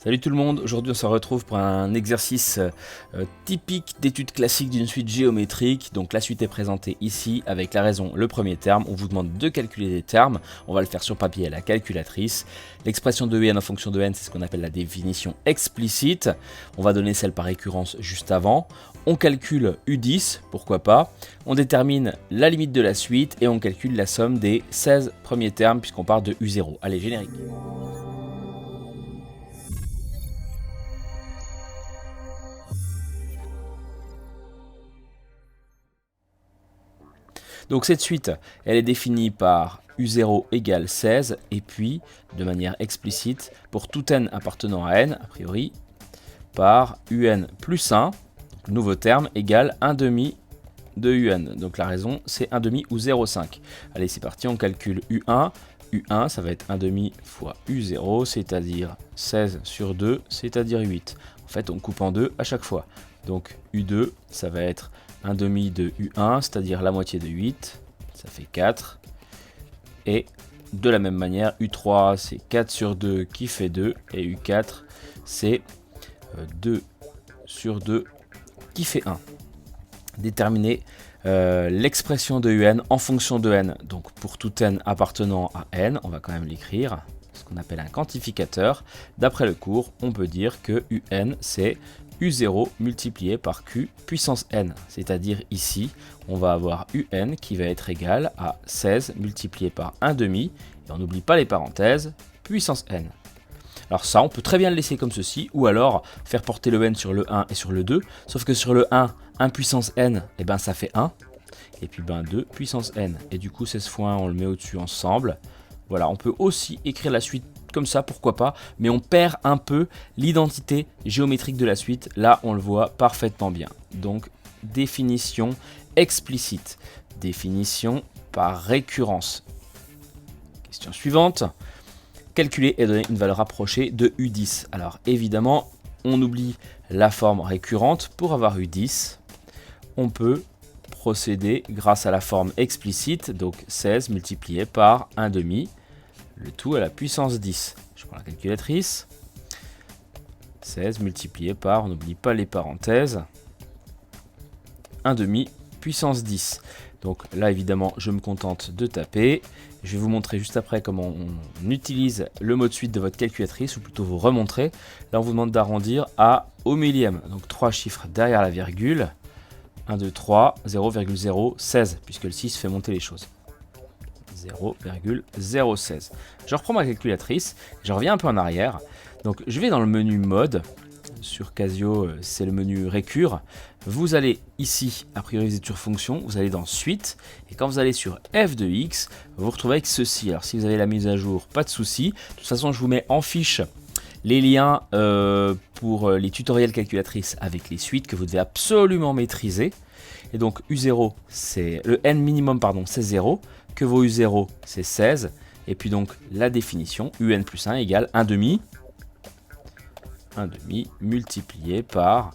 Salut tout le monde, aujourd'hui on se retrouve pour un exercice typique d'études classiques d'une suite géométrique. Donc la suite est présentée ici avec la raison, le premier terme. On vous demande de calculer des termes, on va le faire sur papier à la calculatrice. L'expression de n en fonction de n, c'est ce qu'on appelle la définition explicite. On va donner celle par récurrence juste avant. On calcule U10, pourquoi pas. On détermine la limite de la suite et on calcule la somme des 16 premiers termes puisqu'on part de U0. Allez, générique. Donc cette suite, elle est définie par U0 égale 16, et puis, de manière explicite, pour tout n appartenant à n, a priori, par un plus 1, donc le nouveau terme, égale 1 demi de un. Donc la raison, c'est 1 demi ou 0,5. Allez, c'est parti, on calcule U1. U1, ça va être 1 demi fois U0, c'est-à-dire 16 sur 2, c'est-à-dire 8. En fait, on coupe en deux à chaque fois. Donc U2, ça va être 1 demi de U1, c'est-à-dire la moitié de 8, ça fait 4. Et de la même manière, U3, c'est 4 sur 2 qui fait 2, et U4, c'est 2 sur 2 qui fait 1. Déterminer l'expression de un en fonction de n. Donc pour tout n appartenant à n, on va quand même l'écrire, ce qu'on appelle un quantificateur. D'après le cours, on peut dire que un, c'est U0 multiplié par Q puissance n, c'est-à-dire ici, on va avoir UN qui va être égal à 16 multiplié par 1 demi, et on n'oublie pas les parenthèses, puissance n. Alors ça, on peut très bien le laisser comme ceci, ou alors faire porter le n sur le 1 et sur le 2, sauf que sur le 1 puissance n, et ben ça fait 1, et puis 2 puissance n, et du coup 16 fois 1, on le met au-dessus ensemble. Voilà, on peut aussi écrire la suite comme ça, pourquoi pas, mais on perd un peu l'identité géométrique de la suite. Là, on le voit parfaitement bien. Donc, définition explicite, définition par récurrence. Question suivante, calculer et donner une valeur approchée de U10. Alors, évidemment, on oublie la forme récurrente. Pour avoir U10, on peut procéder grâce à la forme explicite, donc 16 multiplié par 1 demi, le tout à la puissance 10. Je prends la calculatrice. 16 multiplié par, on n'oublie pas les parenthèses, 1 demi puissance 10. Donc là, évidemment, je me contente de taper. Je vais vous montrer juste après comment on utilise le mot de suite de votre calculatrice, ou plutôt vous remontrer. Là, on vous demande d'arrondir au millième. Donc 3 chiffres derrière la virgule. 1, 2, 3, 0,016, puisque le 6 fait monter les choses. 0,016. Je reprends ma calculatrice, je reviens un peu en arrière. Donc je vais dans le menu mode. Sur Casio, c'est le menu récure. Vous allez ici, a priori vous êtes sur fonction, vous allez dans suite, et quand vous allez sur f de x, vous vous retrouvez avec ceci. Alors si vous avez la mise à jour, pas de souci. De toute façon, je vous mets en fiche les liens pour les tutoriels calculatrices avec les suites que vous devez absolument maîtriser. Et donc U0, c'est le n minimum, pardon, c'est 0, que vaut U0, c'est 16, et puis donc la définition, UN plus 1 égale 1 demi multiplié par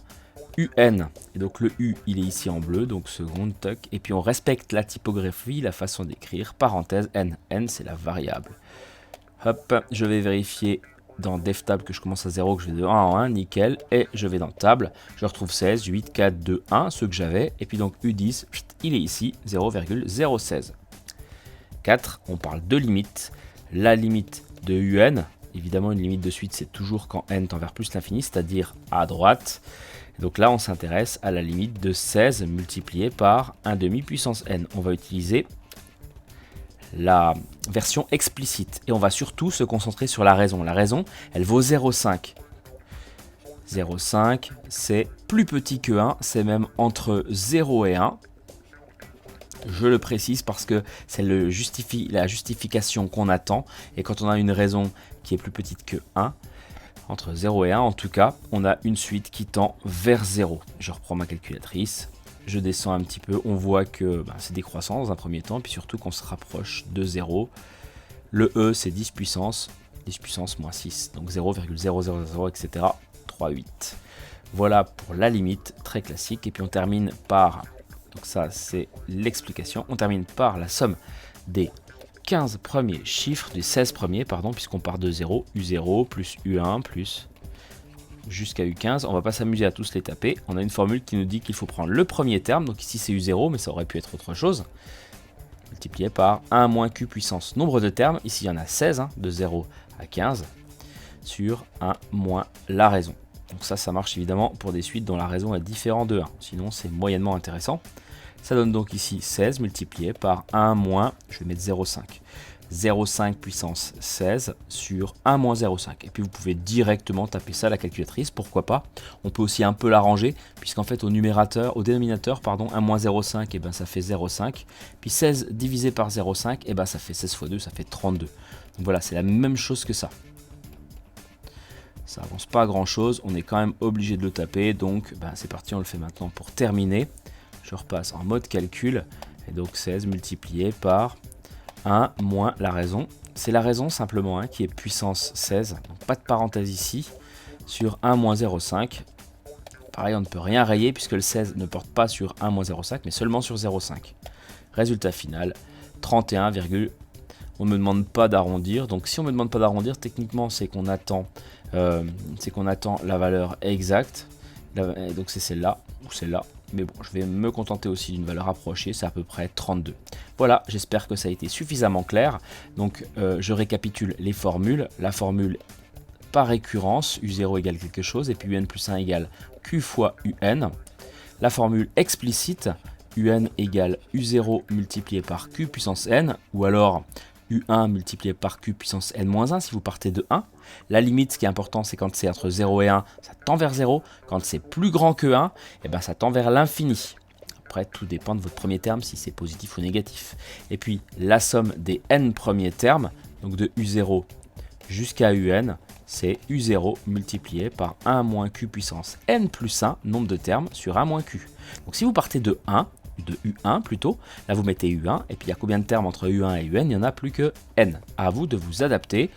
UN. Et donc le U, il est ici en bleu, donc seconde, toc, et puis on respecte la typographie, la façon d'écrire, parenthèse n. N, c'est la variable. Hop, je vais vérifier dans Def Table que je commence à 0, que je vais de 1 en 1, nickel, et je vais dans Table, je retrouve 16, 8, 4, 2, 1, ceux que j'avais, et puis donc U10, il est ici, 0,016. 4, on parle de limite, la limite de UN, évidemment une limite de suite c'est toujours quand n tend vers plus l'infini, c'est-à-dire à droite. Donc là on s'intéresse à la limite de 16 multiplié par 1 demi puissance n. On va utiliser la version explicite et on va surtout se concentrer sur la raison. La raison, elle vaut 0,5. 0,5 c'est plus petit que 1, c'est même entre 0 et 1. Je le précise parce que c'est la justification qu'on attend. Et quand on a une raison qui est plus petite que 1, entre 0 et 1 en tout cas, on a une suite qui tend vers 0. Je reprends ma calculatrice, je descends un petit peu, on voit que c'est décroissant dans un premier temps, puis surtout qu'on se rapproche de 0. Le E c'est 10 puissance moins 6, donc 0,000, etc. 3,8. Voilà pour la limite, très classique. Et puis on termine par... Donc ça, c'est l'explication. On termine par la somme des 15 premiers chiffres, des 16 premiers, pardon, puisqu'on part de 0, U0 plus U1 plus jusqu'à U15. On va pas s'amuser à tous les taper. On a une formule qui nous dit qu'il faut prendre le premier terme. Donc ici c'est U0, mais ça aurait pu être autre chose. Multiplié par 1 moins Q puissance nombre de termes. Ici il y en a 16, hein, de 0 à 15, sur 1 moins la raison. Donc ça marche évidemment pour des suites dont la raison est différente de 1. Sinon c'est moyennement intéressant. Ça donne donc ici 16 multiplié par 1 moins, je vais mettre 0,5. 0,5 puissance 16 sur 1 moins 0,5. Et puis vous pouvez directement taper ça à la calculatrice, pourquoi pas. On peut aussi un peu l'arranger, puisqu'en fait au dénominateur, 1 moins 0,5, et ben ça fait 0,5. Puis 16 divisé par 0,5, et ben ça fait 16 fois 2, ça fait 32. Donc voilà, c'est la même chose que ça. Ça avance pas grand chose, on est quand même obligé de le taper, donc ben, c'est parti, on le fait maintenant pour terminer. Je repasse en mode calcul, et donc 16 multiplié par 1 moins la raison. C'est la raison simplement, hein, qui est puissance 16, donc pas de parenthèse ici, sur 1 moins 0,5. Pareil, on ne peut rien rayer puisque le 16 ne porte pas sur 1 moins 0,5, mais seulement sur 0,5. Résultat final, 31, on ne me demande pas d'arrondir. Donc si on ne me demande pas d'arrondir, techniquement c'est qu'on attend, la valeur exacte. Donc c'est celle-là ou celle-là. Mais bon, je vais me contenter aussi d'une valeur approchée, c'est à peu près 32. Voilà, j'espère que ça a été suffisamment clair. Donc je récapitule les formules. La formule par récurrence, U0 égale quelque chose, et puis UN plus 1 égale Q fois UN. La formule explicite, UN égale U0 multiplié par Q puissance N, ou alors U1 multiplié par Q puissance N-1 si vous partez de 1. La limite, ce qui est important, c'est quand c'est entre 0 et 1, ça tend vers 0. Quand c'est plus grand que 1, et ben ça tend vers l'infini. Après, tout dépend de votre premier terme, si c'est positif ou négatif. Et puis, la somme des n premiers termes, donc de U0 jusqu'à UN, c'est U0 multiplié par 1 moins Q puissance N plus 1, nombre de termes, sur 1 moins Q. Donc si vous partez de 1, de U1 plutôt, là vous mettez U1, et puis il y a combien de termes entre U1 et UN? Il n'y en a plus que N. À vous de vous adapter.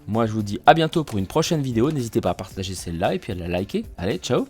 Moi je vous dis à bientôt pour une prochaine vidéo, n'hésitez pas à partager celle-là et puis à la liker. Allez, ciao!